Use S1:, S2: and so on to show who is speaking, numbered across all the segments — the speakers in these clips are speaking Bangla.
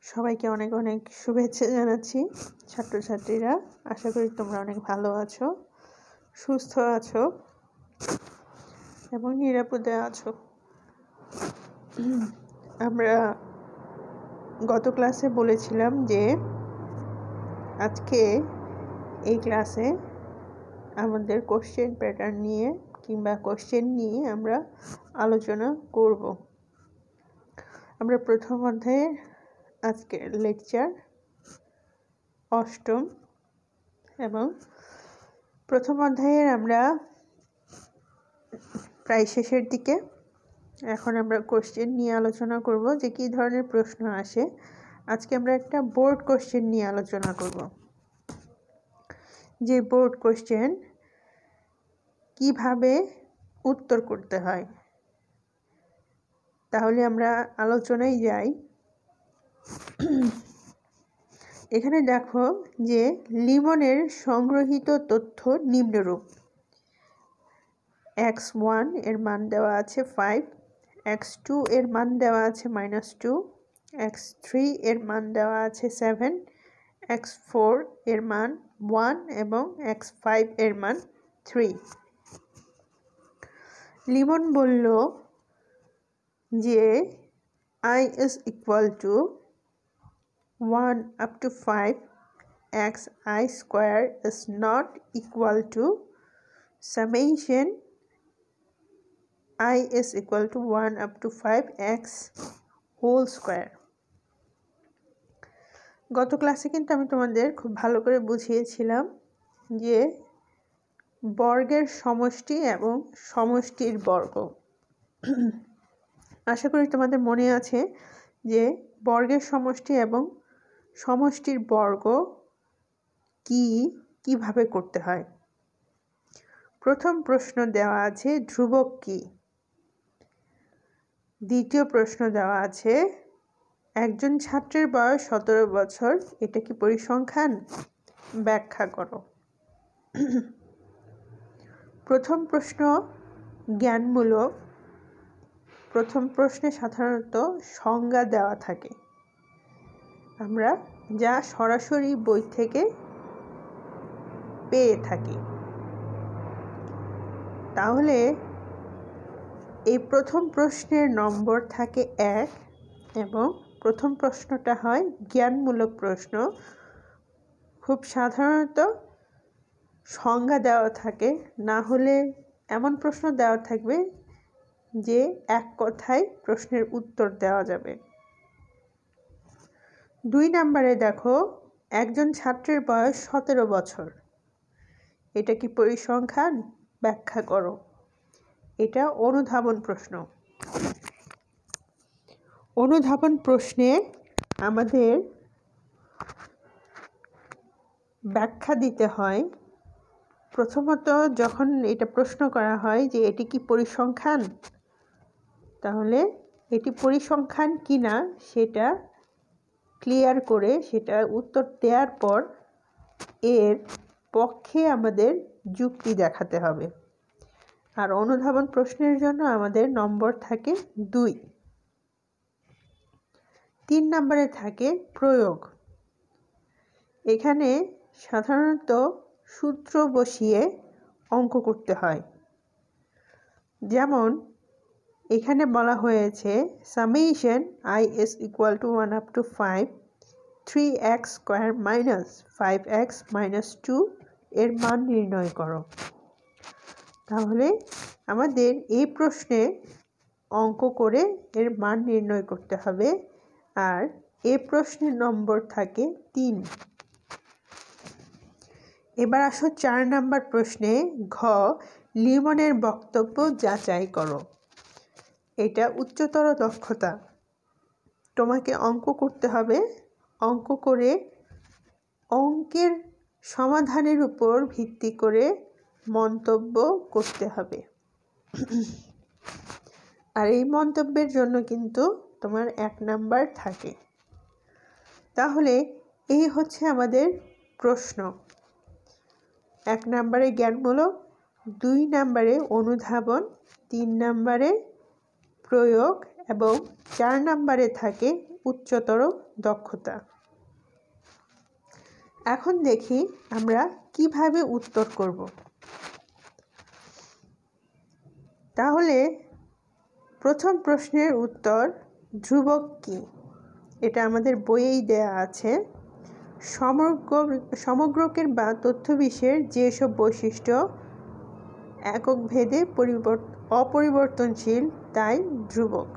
S1: সবাইকে অনেক অনেক শুভেচ্ছা জানাচ্ছি ছাত্রছাত্রীরা। আশা করি তোমরা অনেক ভালো আছো, সুস্থ আছো এবং নিরাপদে আছো। আমরা গত ক্লাসে বলেছিলাম যে আজকে এই ক্লাসে আমাদের কোশ্চেন প্যাটার্ন নিয়ে কিংবা কোশ্চেন নিয়ে আমরা আলোচনা করব। আমরা প্রথম অধ্যায়ে আজকের লেকচার অষ্টম এবং প্রথম অধ্যায়ের আমরা প্রায় শেষের দিকে। এখন আমরা কোশ্চেন নিয়ে আলোচনা করব যে কী ধরনের প্রশ্ন আসে। আজকে আমরা একটা বোর্ড কোশ্চেন নিয়ে আলোচনা করব, যে বোর্ড কোশ্চেন কিভাবে উত্তর করতে হয়। তাহলে আমরা আলোচনায় যাই। এখানে দেখো যে লিমনের সংগ্রহীত তথ্য নিম্নরূপ। x1 এর মান দেওয়া আছে 5, x2 এর মান দেওয়া আছে -2, x3 এর মান দেওয়া আছে 7, x4 এর মান 1 এবং x5 এর মান 3। লিমন বলল যে I is equal to 1 up to 5 xi square is not equal to summation I is equal to 1 up to 5 x whole square। গত ক্লাসে কিন্তু আমি তোমাদের খুব ভালো করে বুঝিয়েছিলাম যে বর্গের সমষ্টি এবং সমষ্টির বর্গ। আশা করি তোমাদের মনে আছে যে বর্গের সমষ্টি এবং সমষ্টির বর্গ কিভাবে করতে হয়। প্রথম প্রশ্ন দেওয়া আছে ধ্রুবক কি। দ্বিতীয় প্রশ্ন দেওয়া আছে একজন ছাত্রের বয়স 17 বছর, এটা কি পরিসংখ্যান? ব্যাখ্যা করো। প্রথম প্রশ্ন জ্ঞানমূলক। প্রথম প্রশ্নে সাধারণত সংজ্ঞা দেওয়া থাকে, আমরা যা সরাসরি বই থেকে পেয়ে থাকি। তাহলে এই প্রথম প্রশ্নের নম্বর থাকে 1 এবং প্রথম প্রশ্নটা হয় জ্ঞানমূলক প্রশ্ন। খুব সাধারণত সংজ্ঞা দেওয়া থাকে, না হলে এমন প্রশ্ন দেওয়া থাকবে যে এক কথায় প্রশ্নের উত্তর দেওয়া যাবে। 2 নম্বরে দেখো একজন ছাত্রের বয়স 17 বছর, এটা কি পরিসংখ্যান? ব্যাখ্যা করো। এটা অনুধাবন প্রশ্ন। অনুধাবন প্রশ্নে আমাদের ব্যাখ্যা দিতে হয়। প্রথমত যখন এটা প্রশ্ন করা হয় যে এটি কি পরিসংখ্যান, তাহলে এটি পরিসংখ্যান কিনা সেটা ক্লিয়ার করে সেটা উত্তর দেওয়ার পর এর পক্ষে আমাদের যুক্তি দেখাতে হবে। আর অনুধাবন প্রশ্নের জন্য আমাদের নম্বর থাকে 2। 3 নম্বরে থাকে প্রয়োগ। এখানে সাধারণত সূত্র বসিয়ে অঙ্ক করতে হয়। যেমন এখানে বলা হয়েছে summation I is equal to 1 up to 5 3x square minus 5x minus 2 এর মান নির্ণয় করো। তাহলে আমাদের এই প্রশ্নে অঙ্ক করে এর মান নির্ণয় করতে হবে। আর এই প্রশ্নের নম্বর থাকে 3। এবার আসো 4 নম্বর প্রশ্নে ঘ লিমনের বক্তব্য যাচাই করো। এটা উচ্চতর দক্ষতা। তোমাকে অঙ্ক করতে হবে। অঙ্ক করে অঙ্কের সমাধানের উপর ভিত্তি করে মন্তব্য করতে হবে। আর এই মন্তব্যের জন্য কিন্তু তোমার 1 নাম্বার থাকে। তাহলে এই হচ্ছে আমাদের প্রশ্ন। 1 নম্বরে জ্ঞানমূলক, 2 নম্বরে অনুধাবন, 3 নম্বরে প্রয়োগ এবং 4 নম্বরে থাকে উচ্চতর দক্ষতা। এখন দেখি আমরা কিভাবে উত্তর করব। তাহলে প্রথম প্রশ্নের উত্তর, ধ্রুবক কি? এটা আমাদের বইয়েই দেয়া আছে। সমগ্রকের বা তথ্যবিশের যেসব বৈশিষ্ট্য একক ভেদে অপরিবর্তনশীল তাই ধ্রুবক।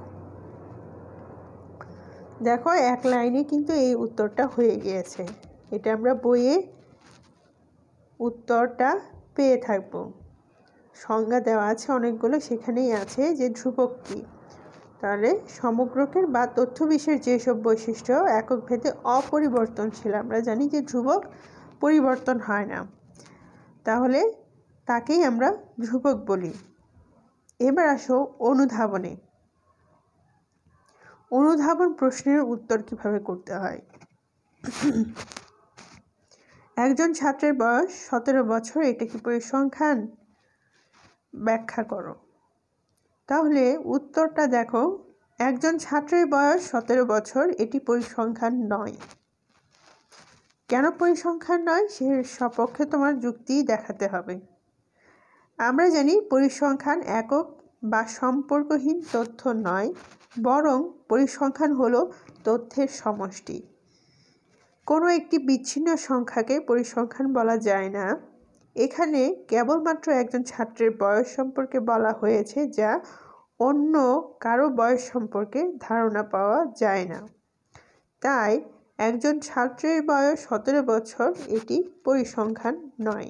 S1: দেখো, এক লাইনে কিন্তু এই উত্তরটা হয়ে গিয়েছে। এটা আমরা বইয়ে উত্তরটা পেয়ে থাকব। সংজ্ঞা দেওয়া আছে অনেকগুলো, সেখানেই আছে যে ধ্রুবক কি। তাহলে সমগ্রকের বা তথ্যবিশের যেসব বৈশিষ্ট্য একক ভেদে অপরিবর্তনশীল, আমরা জানি যে ধ্রুবক পরিবর্তন হয় না, তাহলে তাকেই আমরা ধ্রুবক বলি। এবার আসো অনুধাবনে। অনুধাবন প্রশ্নের উত্তর কিভাবে করতে হয়। একজন ছাত্রের বয়স 17 বছর, এটা কি পরিসংখ্যান? ব্যাখ্যা করো। তাহলে উত্তরটা দেখো, একজন ছাত্রের বয়স 17 বছর এটি পরিসংখ্যান নয়। কেন পরিসংখ্যান নয় সে সপক্ষে তোমার যুক্তি দেখাতে হবে। আমরা জানি পরিসংখ্যান একক বা সম্পর্কহীন তথ্য নয়, বরং পরিসংখ্যান হলো তথ্যের সমষ্টি। কোনো একটি বিচ্ছিন্ন সংখ্যাকে পরিসংখ্যান বলা যায় না। এখানে কেবলমাত্র একজন ছাত্রের বয়স সম্পর্কে বলা হয়েছে, যা অন্য কারো বয়স সম্পর্কে ধারণা পাওয়া যায় না। তাই একজন ছাত্রের বয়স 17 বছর এটি পরিসংখ্যান নয়।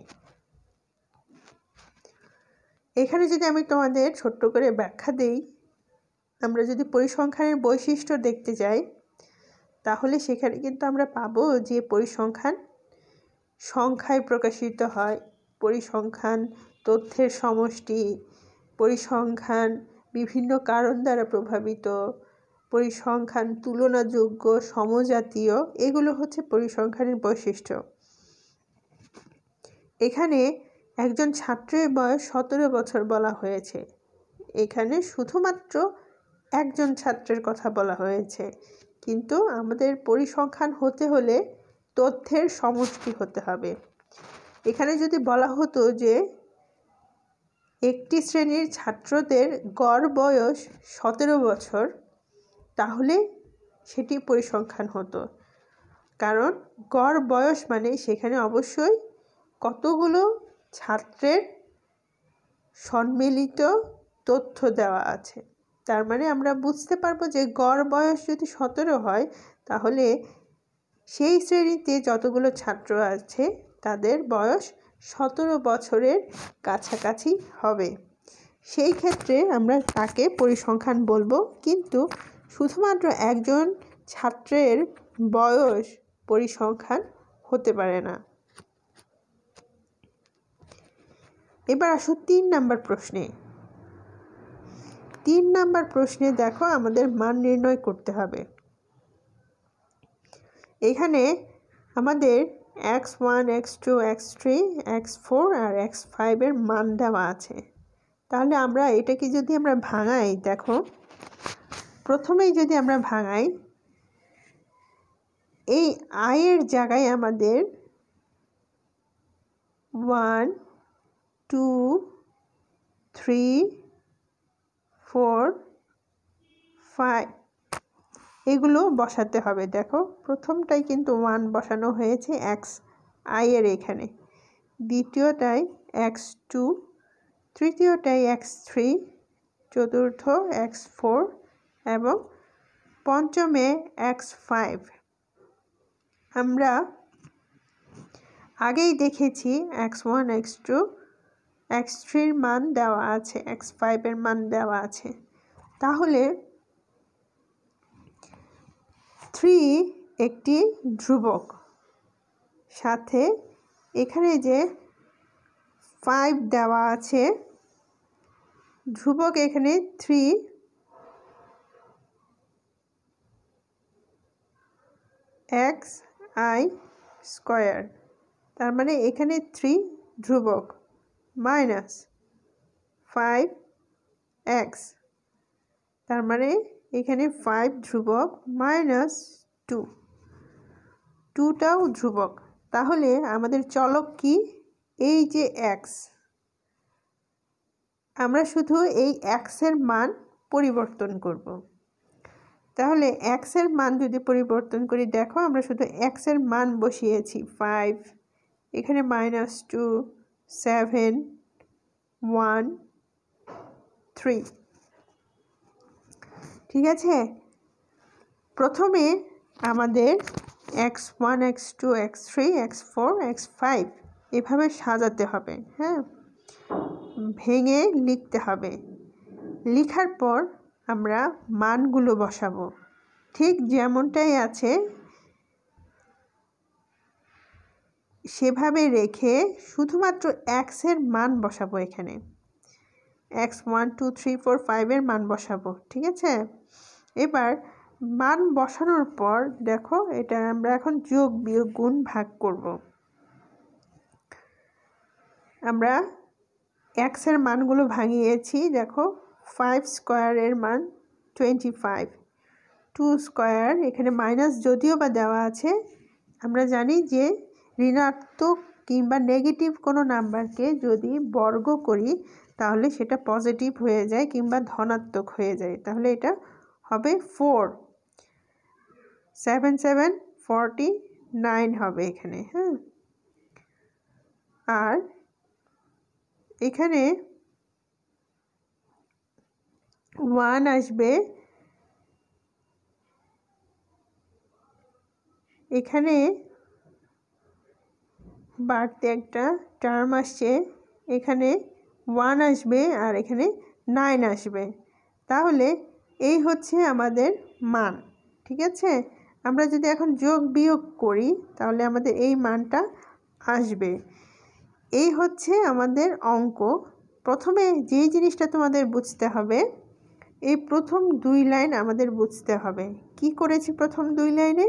S1: এখানে যদি আমি তোমাদের ছোট্ট করে ব্যাখ্যা দেই, আমরা যদি পরিসংখ্যানের বৈশিষ্ট্য দেখতে যাই, তাহলে সেখানে কিন্তু আমরা পাবো যে পরিসংখ্যান সংখ্যায় প্রকাশিত হয়, পরিসংখ্যান তথ্যের সমষ্টি, পরিসংখ্যান বিভিন্ন কারণ দ্বারা প্রভাবিত, পরিসংখ্যান তুলনাযোগ্য, সমজাতীয়, এগুলো হচ্ছে পরিসংখ্যানের বৈশিষ্ট্য। এখানে একজন ছাত্রের বয়স 17 বছর বলা হয়েছে। এখানে শুধুমাত্র একজন ছাত্রের কথা বলা হয়েছে, কিন্তু আমাদের পরিসংখ্যান হতে হলে তথ্যের সমষ্টি হতে হবে। এখানে যদি বলা হতো যে একটি শ্রেণীর ছাত্রদের গড় বয়স 17 বছর, তাহলে সেটি পরিসংখ্যান হতো। কারণ গড় বয়স মানে সেখানে অবশ্যই কতগুলো ছাত্রের সম্মিলিত তথ্য দেওয়া আছে। তার মানে আমরা বুঝতে পারবো যে গড় বয়স যদি 17 হয়, তাহলে সেই শ্রেণীতে যতগুলো ছাত্র আছে তাদের বয়স 17 বছরের কাছাকাছি হবে। সেই ক্ষেত্রে আমরা তাকে পরিসংখ্যান বলবো, কিন্তু শুধুমাত্র একজন ছাত্রের বয়স পরিসংখ্যান হতে পারে না। এবার আসো 3 নম্বর প্রশ্নে। 3 নম্বর প্রশ্নে দেখো আমাদের মান নির্ণয় করতে হবে। এখানে আমাদের x1, x2, x3, x4 আর x5 এর মান দেওয়া আছে। তাহলে আমরা এটাকে যদি আমরা ভাঙাই, দেখো প্রথমেই যদি আমরা ভাঙাই, এই i এর জায়গায় আমাদের 1, 2, 3, 4, 5 এগুলো বসাতে হবে। দেখো প্রথমটাই কিন্তু 1 বসানো হয়েছে xi এর এখানে, দ্বিতীয়টাই x2, তৃতীয়টাই x3, চতুর্থ x4 এবং পঞ্চমে x5। আমরা আগেই দেখেছি x1, x2, x3 এর মান দেওয়া আছে, x5 এর মান দেওয়া আছে। তাহলে 3 একটি ধ্রুবক, সাথে এখানে যে 5 দেওয়া আছে ধ্রুবক, এখানে 3 xi স্কয়ার, তার মানে এখানে 3 ধ্রুবক মাইনাস 5x, তার মানে এখানে 5 ধ্রুবক মাইনাস 2, 2টাও ধ্রুবক। তাহলে আমাদের চলক কি? এই যে x, আমরা শুধু এই x এর মান পরিবর্তন করব। তাহলে x এর মান যদি পরিবর্তন করি, দেখো আমরা শুধু x এর মান বসিয়েছি 5, এখানে -2, 7, 1, 3। ঠিক আছে, প্রথমে আমাদের x1, x2, x3, x4, x5 এভাবে সাজাতে হবে। হ্যাঁ, ভেঙে লিখতে হবে। লেখার পর আমরা মানগুলো বসাবো ঠিক যেমনটাই আছে সেভাবে রেখে শুধুমাত্র x এর মান বসাবো। এখানে x1, 2, 3, 4, 5 এর মান বসাবো। ঠিক আছে, এবার মান বসানোর পর দেখো এটা আমরা এখন যোগ বিয়োগ গুণ ভাগ করব। আমরা x এর মানগুলো ভাঙিয়েছি। দেখো 5 স্কয়ারের মান 25, 2 স্কয়ার, এখানে মাইনাস যদিও বা দেওয়া আছে, আমরা জানি যে ঋণাত্মক কিংবা নেগেটিভ কোনো নাম্বারকে যদি বর্গ করি তাহলে সেটা পজিটিভ হয়ে যায় কিংবা ধনাত্মক হয়ে যায়। তাহলে এটা হবে 4, 7, 7, 49 হবে এখানে। হ্যাঁ, আর এখানে 1 আসবে, এখানে বাড়তে একটা টার্ম আসছে, এখানে 1 আসবে আর এখানে 9 আসবে। তাহলে এই হচ্ছে আমাদের মান। ঠিক আছে, আমরা যদি এখন যোগ বিয়োগ করি তাহলে আমাদের এই মানটা আসবে। এই হচ্ছে আমাদের অঙ্ক। প্রথমে যেই জিনিসটা তোমাদের বুঝতে হবে, এই প্রথম 2 লাইন আমাদের বুঝতে হবে। কি করেছি প্রথম 2 লাইনে?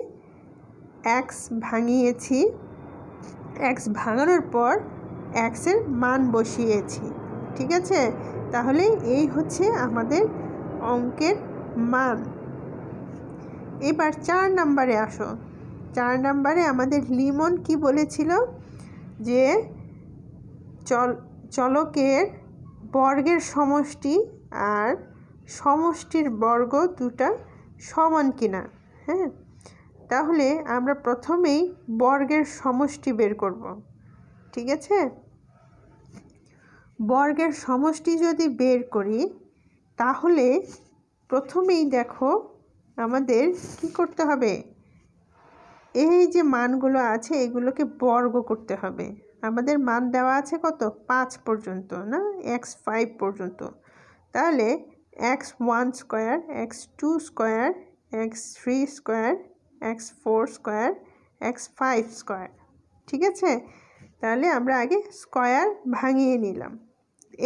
S1: x ভাঙিয়েছি, x ভাঙানোর পর x এর মান বসিয়েছি। ঠিক আছে, তাহলে এই হচ্ছে আমাদের অঙ্কের মান। এবার 4 নম্বরে আসো। 4 নম্বরে আমাদের লিমন কি বলেছিল যে চলকের বর্গের সমষ্টি আর সমষ্টির বর্গ দুটা সমান কিনা। হ্যাঁ, তাহলে আমরা প্রথমেই বর্গের সমষ্টি বের করব। ঠিক আছে, বর্গের সমষ্টি যদি বের করি তাহলে প্রথমেই দেখো আমাদের কি করতে হবে, এই যে মানগুলো আছে এগুলোকে বর্গ করতে হবে। আমাদের মান দেওয়া আছে কত? 5 পর্যন্ত, না x5 পর্যন্ত। তাহলে x1 square, x2 square, x3 square, x4 square, x5 square. ঠিক আছে, তাহলে আমরা আগে স্কয়ার ভাঙিয়ে নিলাম।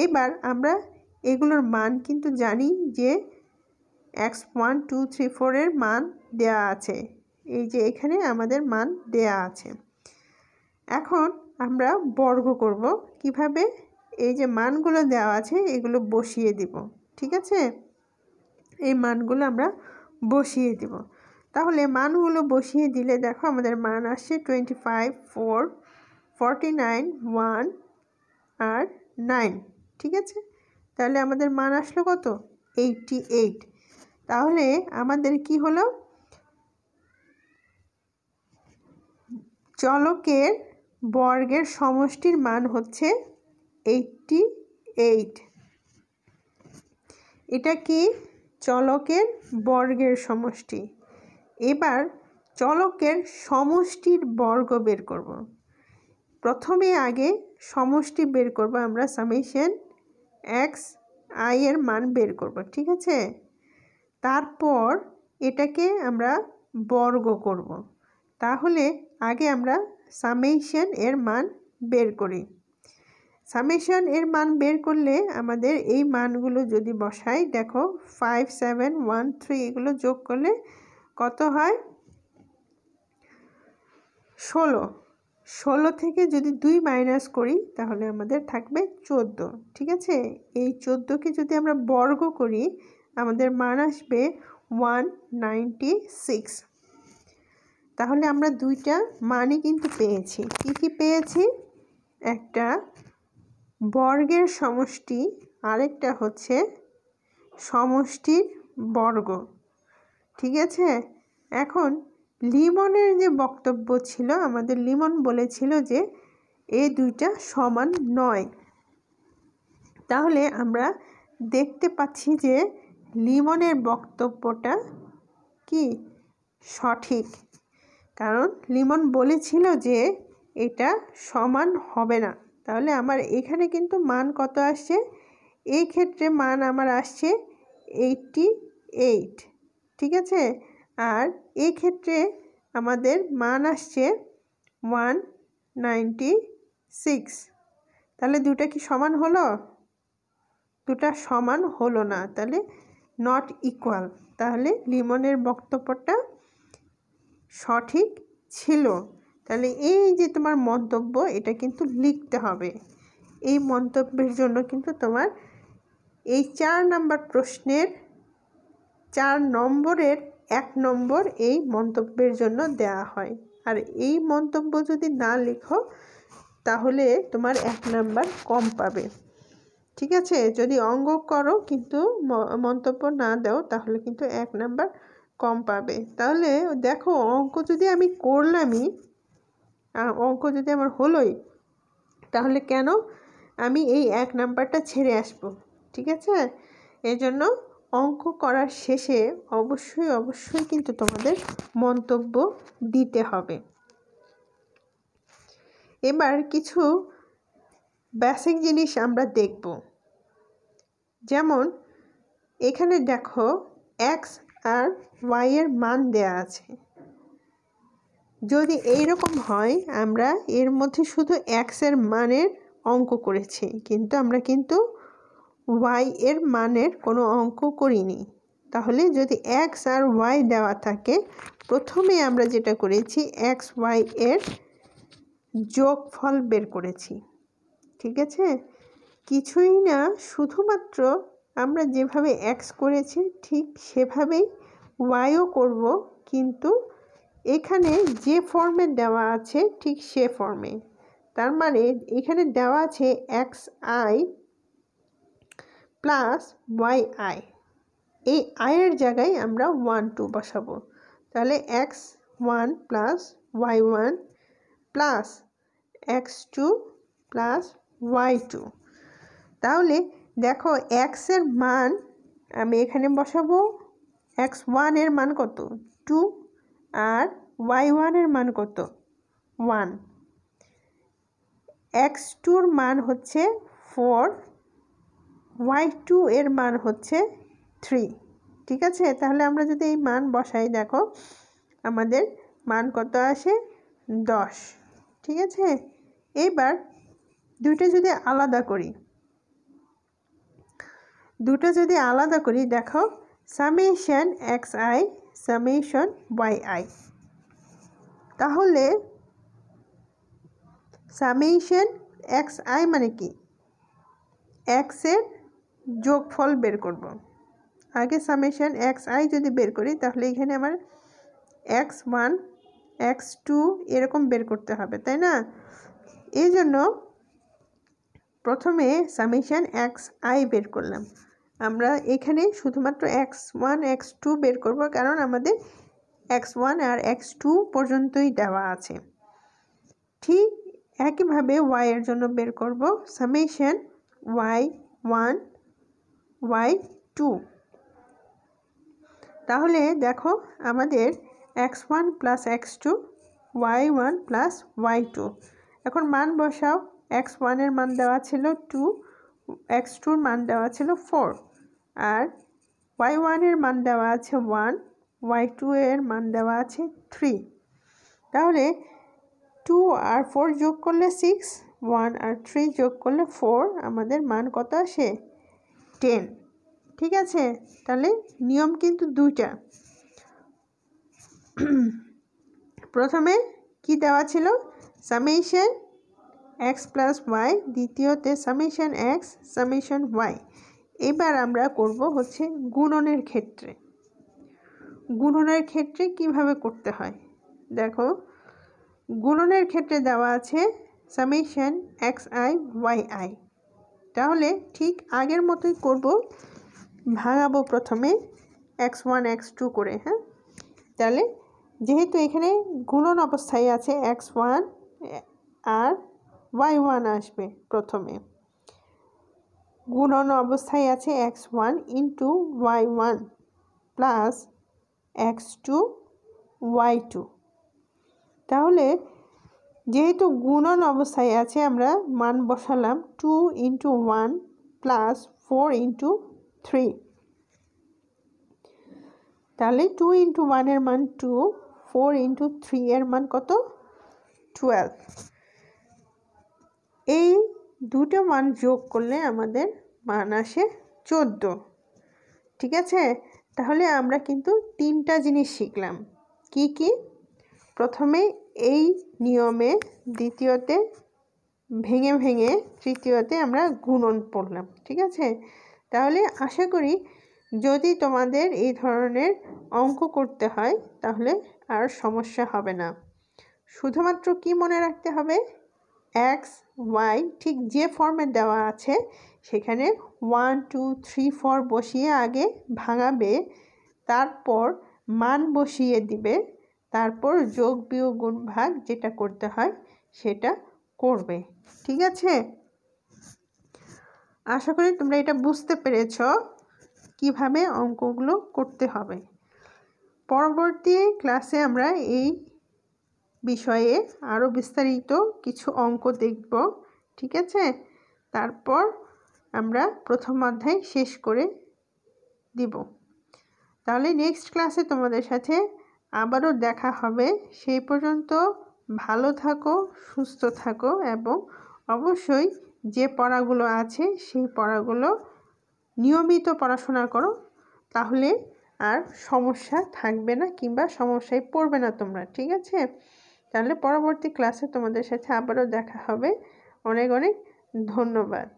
S1: এবার আমরা এগুলোর মান কিন্তু জানি যে x1, 2, 3, 4 এর মান দেয়া আছে। এই যে এখানে আমাদের মান দেয়া আছে। এখন আমরা বর্গ করব কিভাবে? এই যে মানগুলো দেওয়া আছে এগুলো বসিয়ে দিব। ঠিক আছে, এই মানগুলো আমরা বসিয়ে দিব। তাহলে মানগুলো বসিয়ে দিলে দেখো আমাদের মান আসছে 25, 4, 49, 1 আর 9। ঠিক আছে, তাহলে আমাদের মান আসলো কত? 88। তাহলে আমাদের কি হলো? চলকের বর্গের সমষ্টির মান হচ্ছে 88। এটা কি? চলকের বর্গের সমষ্টি। এবার চলকের সমষ্টির বর্গ বের করব। প্রথমে আগে সমষ্টি বের করব আমরা, সামেশন xi এর মান বের করব। ঠিক আছে, তারপর এটাকে আমরা বর্গ করব। তাহলে আগে আমরা সামেশন এর মান বের করি। সামেশন এর মান বের করলে আমাদের এই মানগুলো যদি বসাই, দেখো 5, 7, 1, 3 এগুলো যোগ করলে কত হয়? 16। 16 থেকে যদি 2 মাইনাস করি তাহলে আমাদের থাকবে 14। ঠিক আছে, এই 14কে যদি আমরা বর্গ করি আমাদের মান আসবে 196। তাহলে আমরা দুইটা মানই কিন্তু পেয়েছি। কি পেয়েছি? একটা বর্গের সমষ্টি, আরেকটা হচ্ছে সমষ্টির বর্গ। ঠিক আছে, এখন লিমনের যে বক্তব্য ছিল, আমাদের লিমন বলেছিল যে এই দুইটা সমান নয়। তাহলে আমরা দেখতে পাচ্ছি যে লিমনের বক্তব্যটা কি সঠিক, কারণ লিমন বলেছিল যে এটা সমান হবে না। তাহলে আমার এখানে কিন্তু মান কত আসছে? এই ক্ষেত্রে মান আমার আসছে 88। ঠিক আছে, আর এই ক্ষেত্রে আমাদের মান আসছে 196। তাহলে দুটা কি সমান হলো? দুটা সমান হলো না, তাহলে নট ইকুয়াল। তাহলে লিমনের বক্তব্যটা সঠিক ছিল। তাহলে এই যে তোমার মন্তব্য, এটা কিন্তু লিখতে হবে। এই মন্তব্যের জন্য কিন্তু তোমার এই 4 নাম্বার প্রশ্নের 4 নম্বরের 1 নম্বর এই মন্তব্যের জন্য দেয়া হয়। আর এই মন্তব্য যদি না লেখো তাহলে তোমার 1 নাম্বার কম পাবে। ঠিক আছে, যদি অঙ্ক করো কিন্তু মন্তব্য না দাও তাহলে কিন্তু 1 নাম্বার কম পাবে। তাহলে দেখো, অঙ্ক যদি আমি করলামই, অঙ্ক যদি আমার হলোই, তাহলে কেন আমি এই 1 নাম্বারটা ছেড়ে আসবো? ঠিক আছে, এই জন্য অঙ্ক করার শেষে অবশ্যই কিন্তু তোমাদের মন্তব্য দিতে হবে। এবার কিছু বেসিক জিনিস আমরা দেখব। যেমন এখানে দেখো এক্স আর ওয়াই এর মান দেয়া আছে। যদি এইরকম হয়, আমরা এর মধ্যে শুধু এক্স এর মানের অঙ্ক করেছি, কিন্তু আমরা কিন্তু ওয়াই এর মানের কোনো অঙ্ক করিনি। তাহলে যদি এক্স আর ওয়াই দেওয়া থাকে, প্রথমে আমরা যেটা করেছি এক্স ওয়াই এর যোগফল বের করেছি। ঠিক আছে, কিছুই না, শুধুমাত্র আমরা যেভাবে এক্স করেছি ঠিক সেভাবেই ওয়াইও করব, কিন্তু এখানে যে ফর্মে দেওয়া আছে ঠিক সে ফর্মে। তার মানে এখানে দেওয়া আছে x i plus y i. এই আয়ের জায়গায় আমরা 1 2 বসাবো। তাহলে x1 plus y1 plus x2 plus y2। তাহলে দেখো এক্স এর মান আমি এখানে বসাবো। x1 এর মান কত? 2, আর y1 এর মান কত? 1। x2 এর মান হচ্ছে 4, y2 এর মান হচ্ছে 3। ঠিক আছে, তাহলে আমরা যদি এই মান বসাই, দেখো আমাদের মান কত আসে? 10। ঠিক আছে, এবার দুটো যদি আলাদা করি, দেখো summation x i summation y i. তাহলে সামেশন এক্স আই মানে কি? এক্স এর যোগফল বের করব। আগে সামেশন এক্স আই যদি বের করি, তাহলে এখানে আমার x1 x2 এরকম বের করতে হবে, তাই না? এই জন্য প্রথমে সামেশন এক্স আই বের করলাম। আমরা এখানে শুধুমাত্র x1 x2 বের করব, কারণ আমাদের x1 আর x2 পর্যন্তই দেওয়া আছে। ঠিক একইভাবে y এর জন্য বের করব সামেশন y1 y2। তাহলে দেখো আমাদের x1 plus x2 y1 plus y2। এখন মান বসাও। x1 এর মান দেওয়া ছিল 2, x2 এর মান দেওয়া ছিল 4, আর y1 এর মান দেওয়া আছে 1, y2 এর মান দেওয়া আছে 3। তাহলে 2 আর 4 যোগ করলে 6, 1 আর 3 যোগ করলে 4, আমাদের মান কত আসে? 10। ঠিক আছে, তাহলে নিয়ম কিন্তু দুইটা। প্রথমে কি দেওয়া ছিল? সামেশন এক্স প্লাস ওয়াই, দ্বিতীয়তে সামেশন এক্স সামেশন ওয়াই। এবার আমরা করব হচ্ছে গুণনের ক্ষেত্রে। গুণনের ক্ষেত্রে কিভাবে করতে হয়। দেখো, গুণনের ক্ষেত্রে দেওয়া আছে সামেশন xi/yi। তাহলে ঠিক আগের মতোই করব, ভাঙাবো প্রথমে x1 x2 করে। হ্যাঁ, তাহলে যেহেতু এখানে গুণন অবস্থায় আছে x1 আর y1 আসবে, প্রথমে গুণন অবস্থায় আছে x1 into y1 plus x2 y2। তাহলে যেহেতু গুণন অবস্থায় আছে আমরা মান বসালাম 2 ইন্টু 1 প্লাস 4 ইন্টু 3। তাহলে 2 ইন্টু 1 এর মান 2, 4 ইন্টু 3 এর মান কত? 12। এই দুটো মান যোগ করলে আমাদের মান আসে 14। ঠিক আছে, তাহলে আমরা কিন্তু তিনটা জিনিস শিখলাম। কি কি? প্রথমে এই নিয়মে, দ্বিতীয়তে ভেঙে ভেঙে, তৃতীয়তে আমরা গুণন পড়লাম। ঠিক আছে, তাহলে আশা করি যদি তোমাদের এই ধরনের অঙ্ক করতে হয় তাহলে আর সমস্যা হবে না। শুধুমাত্র কি মনে রাখতে হবে, এক্স ওয়াই ঠিক যে ফর্মে দেওয়া আছে সেখানে 1 2 3 4 বসিয়ে আগে ভাঙাবে, তারপর মান বসিয়ে দিবে, তারপর যোগ বিয়োগ গুণ ভাগ যেটা করতে হয় সেটা করবে। ঠিক আছে, আশা করি তোমরা এটা বুঝতে পেরেছ কিভাবে অঙ্কগুলো করতে হবে। পরবর্তী ক্লাসে আমরা এই বিষয়ে আরও বিস্তারিত কিছু অঙ্ক দেখব। ঠিক আছে, তারপর আমরা প্রথম অধ্যায় শেষ করে দিব। তাহলে নেক্সট ক্লাসে তোমাদের সাথে আবারও দেখা হবে। সেই পর্যন্ত ভালো থাকো, সুস্থ থাকো এবং অবশ্যই যে পড়াগুলো আছে সেই পড়াগুলো নিয়মিত পড়াশোনা করো, তাহলে আর সমস্যা থাকবে না কিংবা সমস্যায় পড়বে না তোমরা। ঠিক আছে, তাহলে পরবর্তী ক্লাসে তোমাদের সাথে আবারও দেখা হবে। অনেক অনেক ধন্যবাদ।